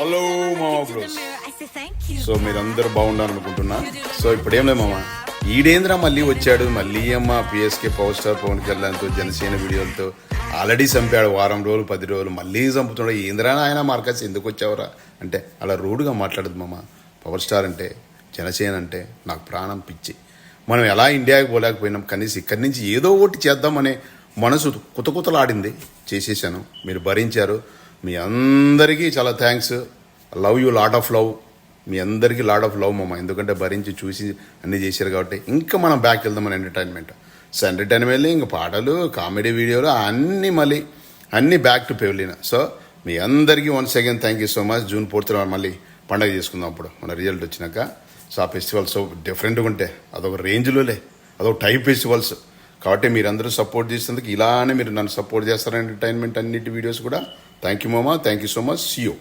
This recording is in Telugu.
హలో మామ బ్రోస్. సో మీరందరూ బాగున్నారు అనుకుంటున్నా. సో ఇప్పుడేం లేదు మామ, ఈడేంద్ర మళ్ళీ వచ్చాడు, మళ్ళీ అమ్మ పిఎస్కే పవర్ స్టార్ పవన్ కళ్యాణ్తో జనసేన వీడియోలతో ఆల్రెడీ చంపాడు. వారం రోజులు 10 రోజులు మళ్ళీ చంపుతున్నాడు. ఏంద్రా ఆయన మార్కస్ ఎందుకు వచ్చావురా అంటే అలా రూడ్గా మాట్లాడదు మామ. పవర్ స్టార్ అంటే, జనసేన అంటే నాకు ప్రాణం పిచ్చి. మనం ఎలా ఇండియాకి పోలేకపోయినాం, కనీసం ఇక్కడి నుంచి ఏదో ఒకటి చేద్దామనే మనసు కుతకుతలాడింది. చేసేసాను, మీరు భరించారు. మీ అందరికీ చాలా thanks. Love you, lot of love. మీ అందరికీ లాట్ ఆఫ్ లవ్ మామ, ఎందుకంటే భరించి చూసి అన్నీ చేశారు కాబట్టి. ఇంకా మనం బ్యాక్ వెళ్దాం మన ఎంటర్టైన్మెంట్. సో ఎంటర్టైన్మెంట్ ఇంకా పాటలు, కామెడీ వీడియోలు అన్నీ మళ్ళీ అన్నీ బ్యాక్ టు పెవలిన. సో మీ అందరికీ once again thank you so much. June 4th మళ్ళీ పండగ చేసుకుందాం అప్పుడు మన రిజల్ట్ వచ్చినాక. సో ఆ ఫెస్టివల్స్ డిఫరెంట్గా ఉంటాయి, అదొక రేంజ్లోలే, అదొక టైప్ ఫెస్టివల్స్ కాబట్టి మీరందరూ సపోర్ట్ చేసేందుకు ఇలానే మీరు నన్ను సపోర్ట్ చేస్తారని ఎంటర్టైన్మెంట్ అన్నిటి వీడియోస్ కూడా. థ్యాంక్ యూ మామ, thank you so much. See you.